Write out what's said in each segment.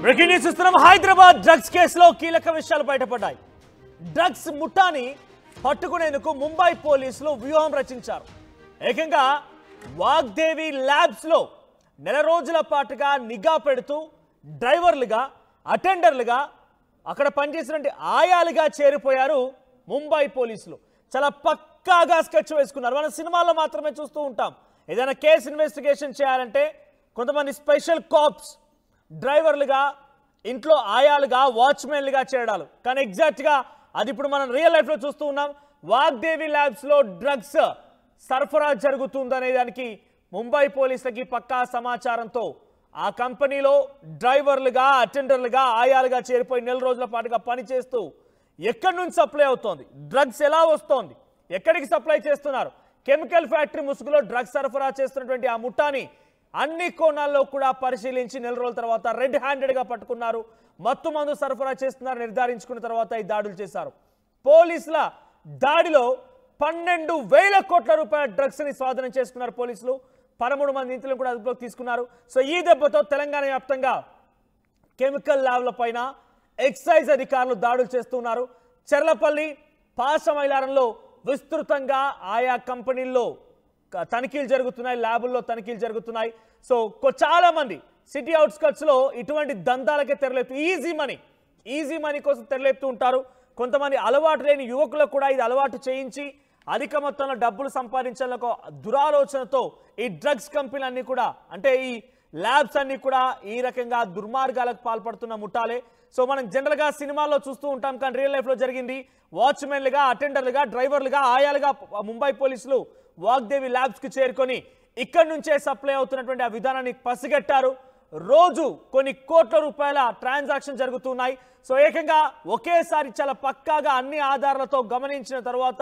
Breaking news చూస్తున్నాం. Hyderabad drugs కేసులో కీలక విషయాలు బయటపడ్డాయి. డ్రగ్స్ ముఠాని పట్టుకునేందుకు ముంబై పోలీసులు వ్యూహం రచించారు. ఏకంగా వాగ్దేవి ల్యాబ్స్ లో నెల రోజుల పాటుగా నిఘా పెడుతూ డ్రైవర్లుగా, అటెండర్లుగా, అక్కడ పనిచేసినటువంటి ఆయాలుగా చేరిపోయారు ముంబై పోలీసులు. చాలా పక్కాగా స్కెచ్ వేసుకున్నారు. మనం సినిమాల్లో మాత్రమే చూస్తూ ఉంటాం. ఏదైనా కేసు ఇన్వెస్టిగేషన్ చేయాలంటే కొంతమంది స్పెషల్ కాప్స్ డ్రైవర్లుగా, ఇంట్లో ఆయాలుగా, వాచ్మెన్లుగా చేరడాలు. కానీ ఎగ్జాక్ట్గా అది ఇప్పుడు మనం రియల్ లైఫ్లో చూస్తూ ఉన్నాం. వాగ్దేవి ల్యాబ్స్లో డ్రగ్స్ సరఫరా జరుగుతుందనే దానికి ముంబై పోలీసులకి పక్కా సమాచారంతో ఆ కంపెనీలో డ్రైవర్లుగా, అటెండర్లుగా, ఆయాలుగా చేరిపోయి నెల రోజుల పాటుగా పనిచేస్తూ ఎక్కడి నుంచి సప్లై అవుతోంది, డ్రగ్స్ ఎలా వస్తోంది, ఎక్కడికి సప్లై చేస్తున్నారు, కెమికల్ ఫ్యాక్టరీ ముసుగులో డ్రగ్స్ సరఫరా చేస్తున్నటువంటి ఆ ముఠాని అన్ని కోణాల్లో కూడా పరిశీలించి నెల రోజుల తర్వాత రెడ్ హ్యాండెడ్గా పట్టుకున్నారు. మత్తు మందు సరఫరా చేస్తున్నారు నిర్ధారించుకున్న తర్వాత ఈ దాడులు చేశారు. పోలీసుల దాడిలో 12,000 కోట్ల రూపాయల డ్రగ్స్ ని స్వాధీనం చేసుకున్నారు పోలీసులు. 13 మంది నిందితులను కూడా అదుపులోకి తీసుకున్నారు. సో ఈ దెబ్బతో తెలంగాణ వ్యాప్తంగా కెమికల్ ల్యాబ్ల పైన ఎక్సైజ్ అధికారులు దాడులు చేస్తున్నారు. చెర్లపల్లి, పాశమైలారంలో విస్తృతంగా ఆయా కంపెనీల్లో తనిఖీలు జరుగుతున్నాయి, ల్యాబుల్లో తనిఖీలు జరుగుతున్నాయి. సో చాలా మంది సిటీ అవుట్స్కట్స్ లో ఇటువంటి దందాలకే తెరలేపుతూ ఈజీ మనీ కోసం తెరలేపుతూ ఉంటారు. కొంతమంది అలవాటు లేని యువకులకు కూడా ఇది అలవాటు చేయించి అధిక మొత్తంలో డబ్బులు సంపాదించాలని ఒక దురాలోచనతో ఈ డ్రగ్స్ కంపెనీలన్నీ కూడా, అంటే ఈ ల్యాబ్స్ అన్ని కూడా ఈ రకంగా దుర్మార్గాలకు పాల్పడుతున్న ముఠాలే. సో మనం జనరల్గా సినిమాల్లో చూస్తూ ఉంటాం, కానీ రియల్ లైఫ్లో జరిగింది. వాచ్మెన్లుగా, అటెండర్లుగా, డ్రైవర్లుగా, ఆయాలుగా ముంబై పోలీసులు వాగ్దేవి ల్యాబ్స్కి చేరుకొని ఇక్కడి నుంచే సప్లై అవుతున్నటువంటి ఆ విధానాన్ని పసిగట్టారు. రోజు కొన్ని కోట్ల రూపాయల ట్రాన్సాక్షన్ జరుగుతున్నాయి. సో ఏకంగా ఒకేసారి చాలా పక్కాగా అన్ని ఆధారాలతో గమనించిన తర్వాత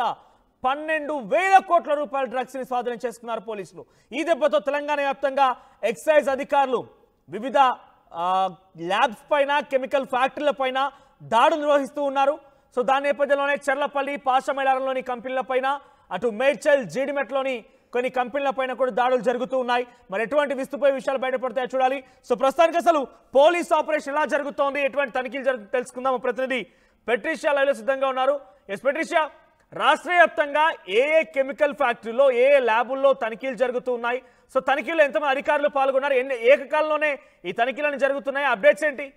12,000 కోట్ల రూపాయల డ్రగ్స్ ని స్వాధీనం చేసుకున్నారు పోలీసులు. ఈ దెబ్బతో తెలంగాణ వ్యాప్తంగా ఎక్సైజ్ అధికారులు వివిధ ల్యాబ్స్ పైన, కెమికల్ ఫ్యాక్టరీల పైన దాడులు నిర్వహిస్తూ ఉన్నారు. సో దాని నేపథ్యంలోనే చెర్లపల్లి, పాశమైలారంలోని కంపెనీల పైన, అటు మేడ్చల్, జీడిమెట్లోని కొన్ని కంపెనీల పైన కూడా దాడులు జరుగుతూ ఉన్నాయి. మరి ఎటువంటి విస్తుపోయే విషయాలు బయటపడతాయో చూడాలి. సో ప్రస్తుతానికి అసలు పోలీస్ ఆపరేషన్ ఎలా జరుగుతోంది, ఎటువంటి తనిఖీలు తెలుసుకుందాం. ప్రతినిధి పెట్రిషియా లైవ్లో సిద్ధంగా ఉన్నారు. ఎస్ పెట్రిషియా, రాష్ట్ర వ్యాప్తంగా ఏ కెమికల్ ఫ్యాక్టరీలో, ఏ ల్యాబుల్లో తనిఖీలు జరుగుతూ ఉన్నాయి? సో తనిఖీలో ఎంతమంది అధికారులు పాల్గొన్నారు? ఏకకాలంలోనే ఈ తనిఖీలను జరుగుతున్నాయి? అప్డేట్స్ ఏంటి?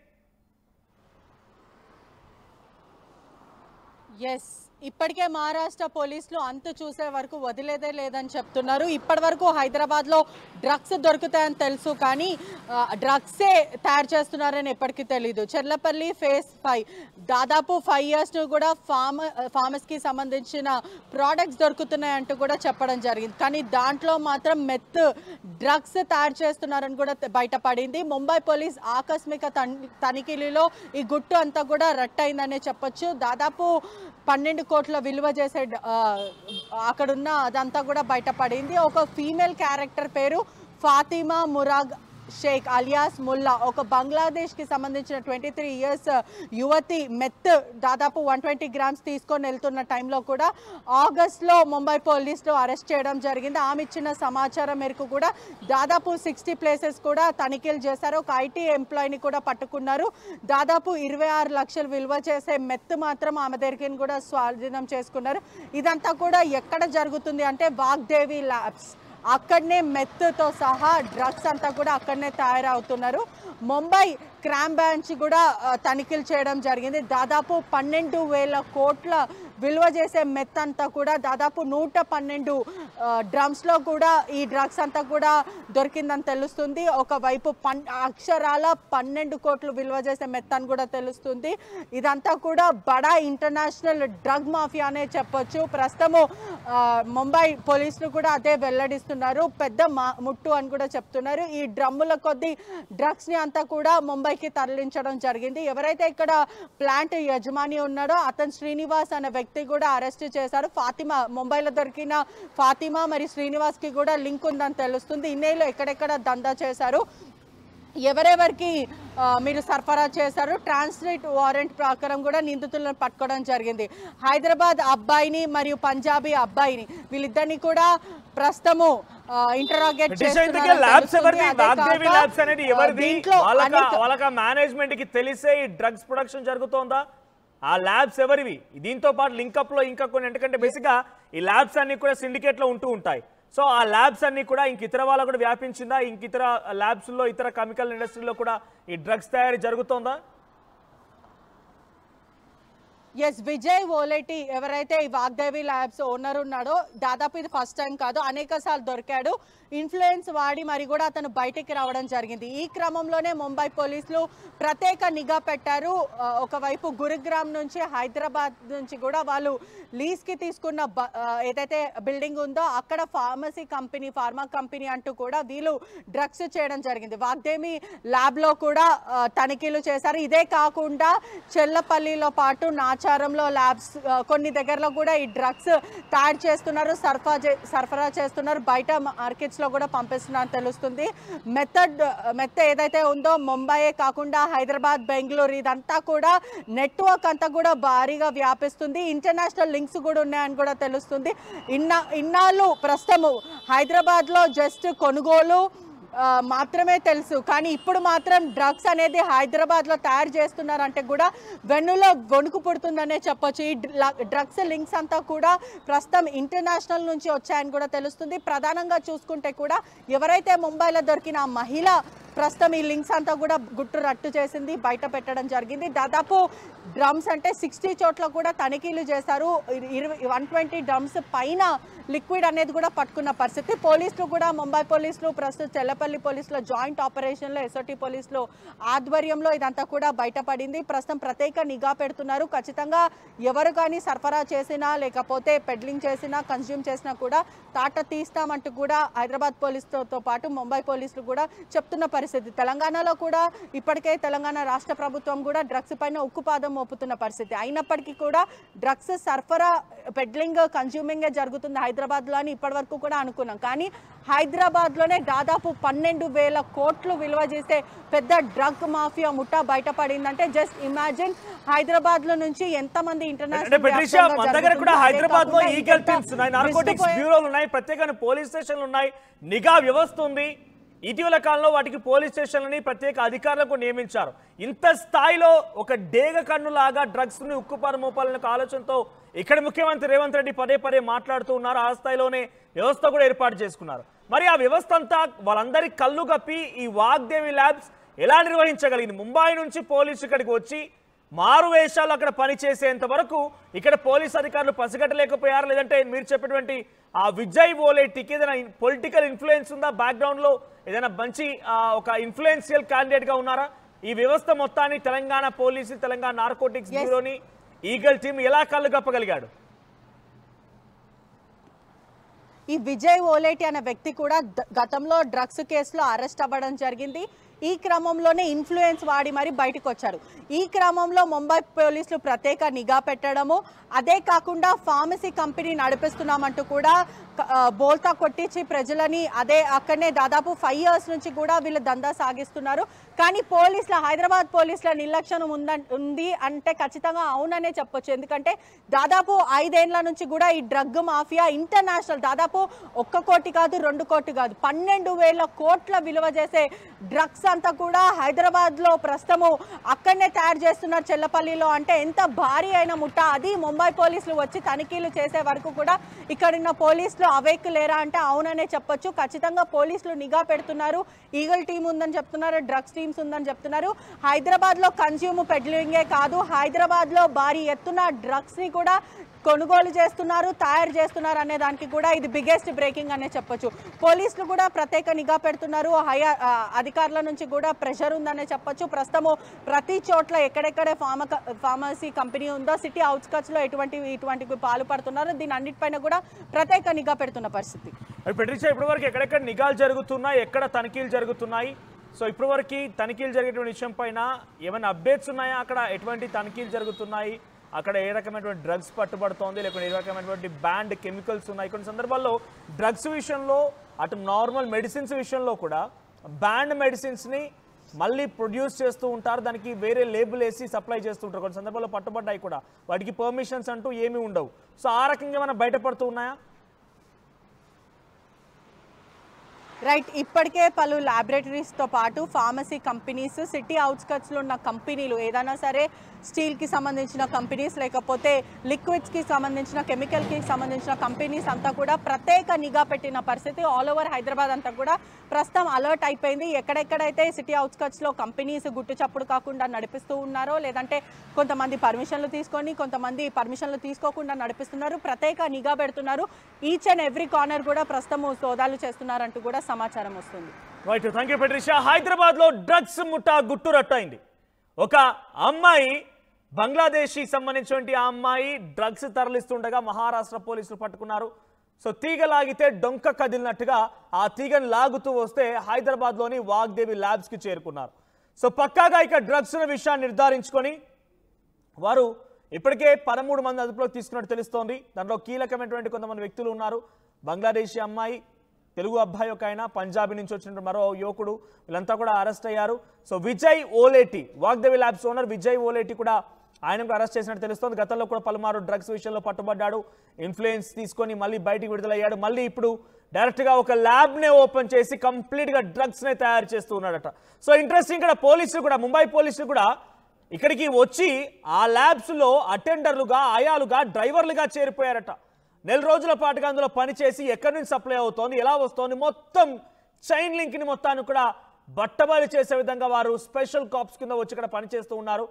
ఎస్, ఇప్పటికే మహారాష్ట్ర పోలీసులు అంతు చూసే వరకు వదిలేదే లేదని చెప్తున్నారు. ఇప్పటి వరకు హైదరాబాద్లో డ్రగ్స్ దొరుకుతాయని తెలుసు, కానీ డ్రగ్సే తయారు చేస్తున్నారని ఎప్పటికీ తెలీదు. చెర్లపల్లి ఫేజ్ 5 దాదాపు 5 years కూడా ఫార్మస్కి సంబంధించిన ప్రోడక్ట్స్ దొరుకుతున్నాయంటూ కూడా చెప్పడం జరిగింది. కానీ దాంట్లో మాత్రం మెత్ డ్రగ్స్ తయారు చేస్తున్నారని కూడా బయటపడింది. ముంబై పోలీస్ ఆకస్మిక తనిఖీలలో ఈ గుట్టు అంతా కూడా రట్టయిందనే చెప్పొచ్చు. దాదాపు 12 కోట్ల విలువ చేసే అక్కడున్న అదంతా కూడా బయటపడింది. ఒక ఫీమేల్ క్యారెక్టర్ పేరు ఫాతిమా మురాగ్ షేక్ అలియాస్ ముల్లా, ఒక బంగ్లాదేశ్కి సంబంధించిన 23 years యువతి మెత్ దాదాపు 120 grams తీసుకొని వెళ్తున్న టైంలో కూడా ఆగస్ట్లో ముంబై పోలీసులు అరెస్ట్ చేయడం జరిగింది. ఆమె ఇచ్చిన సమాచారం మేరకు కూడా దాదాపు 60 places కూడా తనిఖీలు చేశారు. ఒక ఐటీ ఎంప్లాయీని కూడా పట్టుకున్నారు. దాదాపు 26 లక్షలు విలువ చేసే మెత్ మాత్రం ఆమె దగ్గర కూడా స్వాధీనం చేసుకున్నారు. ఇదంతా కూడా ఎక్కడ జరుగుతుంది అంటే వాగ్దేవి ల్యాబ్స్, అక్కడనే మెత్తో సహా డ్రగ్స్ అంతా కూడా అక్కడనే తయారవుతున్నారు. ముంబై క్రైమ్ బ్రాంచ్ కూడా తనిఖీలు చేయడం జరిగింది. దాదాపు 12,000 కోట్ల విలువ చేసే మెత్ అంతా కూడా దాదాపు 112 డ్రమ్స్లో కూడా ఈ డ్రగ్స్ అంతా కూడా దొరికిందని తెలుస్తుంది. ఒకవైపు అక్షరాల 12 కోట్లు విలువ చేసే మెత్ అని కూడా తెలుస్తుంది. ఇదంతా కూడా బడా ఇంటర్నేషనల్ డ్రగ్ మాఫియా అనే చెప్పొచ్చు. ప్రస్తుతము ముంబై పోలీసులు కూడా అదే వెల్లడిస్తున్నారు. పెద్ద ముట్టు అని కూడా చెప్తున్నారు. ఈ డ్రమ్ముల కొద్ది డ్రగ్స్ని అంతా కూడా ముంబైకి తరలించడం జరిగింది. ఎవరైతే ఇక్కడ ప్లాంట్ యజమాని ఉన్నాడో అతను శ్రీనివాస్ అనే వ్యక్తి కూడా అరెస్ట్ చేశారు. ఫాతిమా, ముంబైలో దొరికిన ఫాతిమా మరి శ్రీనివాస్కి కూడా లింక్ ఉందని తెలుస్తుంది. ఇన్నేళ్ళు ఎక్కడెక్కడ దందా చేశారు, ఎవరెవరికి మీరు సరఫరా చేశారు, ట్రాన్స్లేట్ వారెంట్ ప్రకారం కూడా నిందితులను పట్టుకోవడం జరిగింది. హైదరాబాద్ అబ్బాయిని మరియు పంజాబీ అబ్బాయిని, వీళ్ళిద్దరిని కూడా ప్రస్తుతము ఇంటరాగేట్ వాళ్ళ మేనేజ్మెంట్ కి తెలిసే ఈ డ్రగ్స్ ప్రొడక్షన్ జరుగుతోందా? ఆ ల్యాబ్స్ ఎవరివి? దీంతో పాటు లింకప్ లో ఇంకా కొన్ని, ఎందుకంటే బేసిక్ గా ఈ ల్యాబ్స్ అన్ని కూడా సిండికేట్ లో ఉంటూ ఉంటాయి. సో ఆ ల్యాబ్స్ అన్ని కూడా ఇతర వాళ్ళకు కూడా వ్యాపించిందా? ఇతర ల్యాబ్స్ లో ఇతర కెమికల్ ఇండస్ట్రీలో కూడా ఈ డ్రగ్స్ తయారీ జరుగుతోందా? ఎస్, విజయ్ ఓలేటి ఎవరైతే ఈ వాగ్దేవి ల్యాబ్స్ ఓనర్ ఉన్నాడో, దాదాపు ఇది ఫస్ట్ టైం కాదు, అనేక సార్లు దొరికాడు. ఇన్ఫ్లుయెన్స్ వాడి మరి కూడా అతను బయటికి రావడం జరిగింది. ఈ క్రమంలోనే ముంబై పోలీసులు ప్రత్యేక నిఘా పెట్టారు. ఒకవైపు గురుగ్రామ్ నుంచి, హైదరాబాద్ నుంచి కూడా వాళ్ళు లీజ్కి తీసుకున్న ఏదైతే బిల్డింగ్ ఉందో అక్కడ ఫార్మా కంపెనీ అంటూ కూడా వీళ్ళు డ్రగ్స్ చేయడం జరిగింది. వాగ్దేవి ల్యాబ్లో కూడా తనిఖీలు చేశారు. ఇదే కాకుండా చెల్లపల్లిలో పాటు నాచారంలో ల్యాబ్స్ కొన్ని దగ్గరలో కూడా ఈ డ్రగ్స్ తయారు చేస్తున్నారు, సరఫరా చేస్తున్నారు, బయట మార్కెట్స్లో కూడా పంపిస్తున్నారని తెలుస్తుంది. మెత్త ఏదైతే ఉందో ముంబైయే కాకుండా హైదరాబాద్, బెంగళూరు ఇదంతా కూడా నెట్వర్క్ అంతా కూడా భారీగా వ్యాపిస్తుంది. ఇంటర్నేషనల్ లింక్స్ కూడా ఉన్నాయని కూడా తెలుస్తుంది. ఇన్నాళ్ళు ప్రస్తుతము హైదరాబాద్లో జస్ట్ కొనుగోలు మాత్రమే తెలుసు, కానీ ఇప్పుడు మాత్రం డ్రగ్స్ అనేది హైదరాబాద్లో తయారు చేస్తున్నారంటే కూడా వెన్నులో గొణుకు పుడుతుందనే చెప్పొచ్చు. ఈ డ్రగ్స్ లింక్స్ అంతా కూడా ప్రస్తుతం ఇంటర్నేషనల్ నుంచి వచ్చాయని కూడా తెలుస్తుంది. ప్రధానంగా చూసుకుంటే కూడా ఎవరైతే ముంబైలో దొరికిన ఆ మహిళ ప్రస్తుతం ఈ లింక్స్ అంతా కూడా గుట్టు రట్టు చేసింది, బయట పెట్టడం జరిగింది. దాదాపు డ్రమ్స్ అంటే 60 చోట్ల కూడా తనిఖీలు చేశారు. 120 డ్రమ్స్ పైన లిక్విడ్ అనేది కూడా పట్టుకున్న పరిస్థితి. పోలీసులు కూడా, ముంబై పోలీసులు ప్రస్తుతం చెల్లపల్లి పోలీసుల జాయింట్ ఆపరేషన్లో, ఎస్ఓటి పోలీసులు ఆధ్వర్యంలో ఇదంతా కూడా బయటపడింది. ప్రస్తుతం ప్రత్యేక నిఘా పెడుతున్నారు. ఖచ్చితంగా ఎవరు కానీ సరఫరా చేసినా లేకపోతే పెడ్లింగ్ చేసినా, కన్జ్యూమ్ చేసినా కూడా తాట తీస్తామంటూ కూడా హైదరాబాద్ పోలీసులతో పాటు ముంబై పోలీసులు కూడా చెప్తున్న పరిస్థితి. తెలంగాణలో కూడా ఇప్పటికే తెలంగాణ రాష్ట్ర ప్రభుత్వం కూడా డ్రగ్స్ పైన ఉక్కుపాదం మోపుతున్న పరిస్థితి. అయినప్పటికీ కూడా డ్రగ్స్ సరఫరా, పెడ్లింగ్, కన్జ్యూమింగ్ జరుగుతుంది హైదరాబాద్లో అని ఇప్పటి వరకు కూడా అనుకున్నాం. కానీ హైదరాబాద్లోనే దాదాపు 12,000 కోట్లు విలువ చేసే పెద్ద డ్రగ్ మాఫియా ముఠా బయటపడిందంటే జస్ట్ ఇమాజిన్. హైదరాబాద్ లో నుంచి ఎంతమంది ఇంటర్నేషనల్ హైదరాబాద్ లో ఈగల్ టీమ్స్ ఉన్నాయి, నార్కోటిక్స్ బ్యూరోలు ఉన్నాయి, ప్రత్యేక పోలీస్ స్టేషన్లు ఉన్నాయి, నిఘా వ్యవస్థ ఉంది. ఇటీవల కాలంలో వాటికి పోలీస్ స్టేషన్లని ప్రత్యేక అధికారులకు నియమించారు. ఇంత స్థాయిలో ఒక డేగ కన్నులాగా డ్రగ్స్ ని ఉక్కుపాదం మోపాలనే ఆలోచనతో ఇక్కడ ముఖ్యమంత్రి రేవంత్ రెడ్డి పదే మాట్లాడుతూ ఉన్నారు. ఆ స్థాయిలోనే వ్యవస్థ కూడా ఏర్పాటు చేసుకున్నారు. మరి ఆ వ్యవస్థ అంతా వాళ్ళందరి కళ్ళు కప్పి ఈ వాగ్దేవి ల్యాబ్స్ ఎలా నిర్వహించగలిగింది? ముంబై నుంచి పోలీసు ఇక్కడికి వచ్చి మారు వేషాలు అక్కడ పనిచేసేంత వరకు ఇక్కడ పోలీస్ అధికారులు పసిగట్టలేకపోయారు. లేదంటే మీరు చెప్పినటువంటి ఆ విజయ్ ఓలేటికి ఏదైనా పొలిటికల్ ఇన్ఫ్లుయెన్స్ ఉందా? బ్యాక్గ్రౌండ్ లో ఏదైనా మంచి ఒక ఇన్ఫ్లుయెన్షియల్ క్యాండిడేట్ గా ఉన్నారా? ఈ వ్యవస్థ మొత్తాన్ని తెలంగాణ పోలీసు, తెలంగాణ నార్కోటిక్స్ బ్యూరోని ఈగల్ టీమ్ ఎలా కళ్ళు కప్పగలిగాడు? ఈ విజయ్ ఓలేటి అనే వ్యక్తి కూడా గతంలో డ్రగ్స్ కేసులో అరెస్ట్ అవ్వడం జరిగింది. ఈ క్రమంలోనే ఇన్ఫ్లుయెన్స్ వాడి మరి బయటకు వచ్చారు. ఈ క్రమంలో ముంబై పోలీసులు ప్రత్యేక నిఘా పెట్టడము, అదే కాకుండా ఫార్మసీ కంపెనీ నడిపిస్తున్నామంటూ కూడా బోల్తా కొట్టించి ప్రజలని అక్కడనే దాదాపు 5 years నుంచి కూడా వీళ్ళు దందా సాగిస్తున్నారు. కానీ హైదరాబాద్ పోలీసుల నిర్లక్ష్యం ఉంది అంటే ఖచ్చితంగా అవుననే చెప్పొచ్చు. ఎందుకంటే దాదాపు 5 ఏళ్ల నుంచి కూడా ఈ డ్రగ్ మాఫియా ఇంటర్నేషనల్, దాదాపు 1 కోటి కాదు, 2 కోటి కాదు, 12,000 కోట్ల విలువ చేసే డ్రగ్స్ అంతా కూడా హైదరాబాద్ లో ప్రస్తుతము అక్కడనే తయారు చేస్తున్నారు, చెల్లపల్లిలో. అంటే ఎంత భారీ అయిన ముఠా అది. ముంబై పోలీసులు వచ్చి తనిఖీలు చేసే వరకు కూడా ఇక్కడున్న పోలీసులు అవేక్ లేరా అంటే అవుననే చెప్పొచ్చు. ఖచ్చితంగా పోలీసులు నిఘా పెడుతున్నారు. ఈగల్ టీం ఉందని చెప్తున్నారు, డ్రగ్స్ టీమ్స్ ఉందని చెప్తున్నారు. హైదరాబాద్ లో కన్జ్యూమ్ పెడ్లింగే కాదు, హైదరాబాద్ లో భారీ ఎత్తున డ్రగ్స్ ని కూడా కొనుగోలు చేస్తున్నారు, తయారు చేస్తున్నారు అనే దానికి కూడా ఇది బిగ్గెస్ట్ బ్రేకింగ్ అనే చెప్పొచ్చు. పోలీసులు కూడా ప్రత్యేక నిఘా పెడుతున్నారు. అధికారుల నుంచి కూడా ప్రెషర్ ఉందనే చెప్పొచ్చు. ప్రస్తుతము ప్రతి చోట్ల ఎక్కడెక్కడ ఫార్మసీ కంపెనీ ఉందో సిటీ అవుట్స్కట్స్ లో ఇటువంటి పాల్పడుతున్నారు. దీని అన్నిటిపైన కూడా ప్రత్యేక నిఘా పెడుతున్న పరిస్థితి. పెట్రిషా, ఇప్పటివరకు ఎక్కడెక్కడ నిఘాలు జరుగుతున్నాయి, ఎక్కడ తనిఖీలు జరుగుతున్నాయి? సో ఇప్పటివరకు తనిఖీలు జరిగేటువంటి విషయం పైన ఏమైనా అప్డేట్స్ ఉన్నాయా? అక్కడ ఎటువంటి తనిఖీలు జరుగుతున్నాయి? అక్కడ ఏ రకమైనటువంటి డ్రగ్స్ పట్టుబడుతోంది, లేకపోతే ఏ రకమైనటువంటి బ్యాండ్ కెమికల్స్ ఉన్నాయి? కొన్ని సందర్భాల్లో డ్రగ్స్ విషయంలో, అటు నార్మల్ మెడిసిన్స్ విషయంలో కూడా బ్యాండ్ మెడిసిన్స్ని మళ్ళీ ప్రొడ్యూస్ చేస్తూ ఉంటారు, దానికి వేరే లేబుల్ వేసి సప్లై చేస్తూ ఉంటారు. కొన్ని సందర్భాల్లో పట్టుబడ్డాయి కూడా, వాటికి పర్మిషన్స్ అంటూ ఏమీ ఉండవు. సో ఆ రకంగా ఏమైనా బయటపడుతూ ఉన్నాయా? రైట్, ఇప్పటికే పలు ల్యాబొరేటరీస్తో పాటు ఫార్మసీ కంపెనీస్, సిటీ అవుట్స్కట్స్లో ఉన్న కంపెనీలు ఏదైనా సరే స్టీల్కి సంబంధించిన కంపెనీస్, లేకపోతే లిక్విడ్స్కి సంబంధించిన, కెమికల్కి సంబంధించిన కంపెనీస్ అంతా కూడా ప్రత్యేక నిఘా పెట్టిన పరిస్థితి. ఆల్ ఓవర్ హైదరాబాద్ అంతా కూడా ప్రస్తుతం అలర్ట్ అయిపోయింది. ఎక్కడెక్కడైతే సిటీ అవుట్స్కట్స్లో కంపెనీస్ గుట్టు చప్పుడు కాకుండా నడిపిస్తూ ఉన్నారో, లేదంటే కొంతమంది పర్మిషన్లు తీసుకొని కొంతమంది పర్మిషన్లు తీసుకోకుండా నడిపిస్తున్నారు, ప్రత్యేక నిఘా పెడుతున్నారు. ఈచ్ అండ్ ఎవ్రీ కార్నర్ కూడా ప్రస్తుతం సోదాలు చేస్తున్నారంటూ కూడా సమాచారం వస్తుంది. Right, thank you పెట్రిషా. హైదరాబాద్లో డ్రగ్స్ ముఠా గుట్టు రట్టయింది. ఒక అమ్మాయి, బంగ్లాదేశీ సంబంధించినటువంటి ఆ అమ్మాయి డ్రగ్స్ తరలిస్తుండగా మహారాష్ట్ర పోలీసులు పట్టుకున్నారు. సో తీగ లాగితే డొంక కదిలినట్టుగా ఆ తీగను లాగుతూ వస్తే హైదరాబాద్లోని వాగ్దేవి ల్యాబ్స్కి చేరుకున్నారు. సో పక్కాగా ఇక డ్రగ్స్ విషయాన్ని నిర్ధారించుకొని వారు ఇప్పటికే 13 మంది అదుపులోకి తీసుకున్నట్టు తెలుస్తోంది. దాంట్లో కీలకమైనటువంటి కొంతమంది వ్యక్తులు ఉన్నారు. బంగ్లాదేశీ అమ్మాయి, తెలుగు అబ్బాయి ఒక ఆయన, పంజాబీ నుంచి వచ్చిన మరో యువకుడు, వీళ్ళంతా కూడా అరెస్ట్ అయ్యారు. So Vijay Oleti, Vagdevi labs owner Vijay Oleti కూడా ఆయనకు అరెస్ట్ చేసినట్టు తెలుస్తోంది. గతంలో కూడా పలుమారు డ్రగ్స్ విషయంలో పట్టుబడ్డాడు, ఇన్ఫ్లుయెన్స్ తీసుకొని మళ్ళీ బయటికి విడుదలయ్యాడు. మళ్ళీ ఇప్పుడు డైరెక్ట్గా ఒక ల్యాబ్నే ఓపెన్ చేసి కంప్లీట్గా డ్రగ్స్నే తయారు చేస్తూ ఉన్నాడట. సో ఇంట్రెస్టింగ్, ఇక్కడ పోలీసులు కూడా, ముంబై పోలీసులు కూడా ఇక్కడికి వచ్చి ఆ ల్యాబ్స్లో అటెండర్లుగా, ఆయాలుగా, డ్రైవర్లుగా చేరిపోయారట. నెల రోజుల పాటుగా అందులో పనిచేసి ఎక్కడి నుంచి సప్లై అవుతోంది, ఎలా వస్తోంది, మొత్తం చైన్ లింక్ని మొత్తాన్ని కూడా బట్టబయలు చేసే విధంగా వారు స్పెషల్ కాప్స్ కింద వచ్చి ఇక్కడ పనిచేస్తూ ఉన్నారు.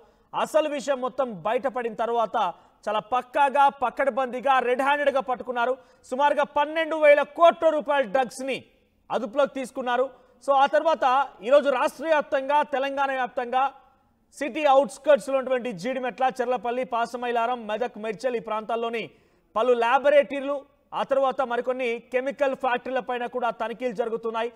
అసలు విషయం మొత్తం బయటపడిన తర్వాత చాలా పక్కాగా, పక్కడబందీగా, రెడ్ హ్యాండెడ్గా పట్టుకున్నారు. సుమారుగా 12,000 కోట్ల రూపాయల డ్రగ్స్ని అదుపులోకి తీసుకున్నారు. సో ఆ తర్వాత ఈరోజు రాష్ట్ర వ్యాప్తంగా, తెలంగాణ వ్యాప్తంగా సిటీ అవుట్స్కర్ట్స్లో ఉన్నటువంటి జీడిమెట్ల, చెర్లపల్లి, పాసమైలారం, మెదక్, మెడ్చల్ ఈ ప్రాంతాల్లోని పలు ల్యాబొరేటరీలు, ఆ తర్వాత మరికొన్ని కెమికల్ ఫ్యాక్టరీల పైన కూడా తనిఖీలు జరుగుతున్నాయి.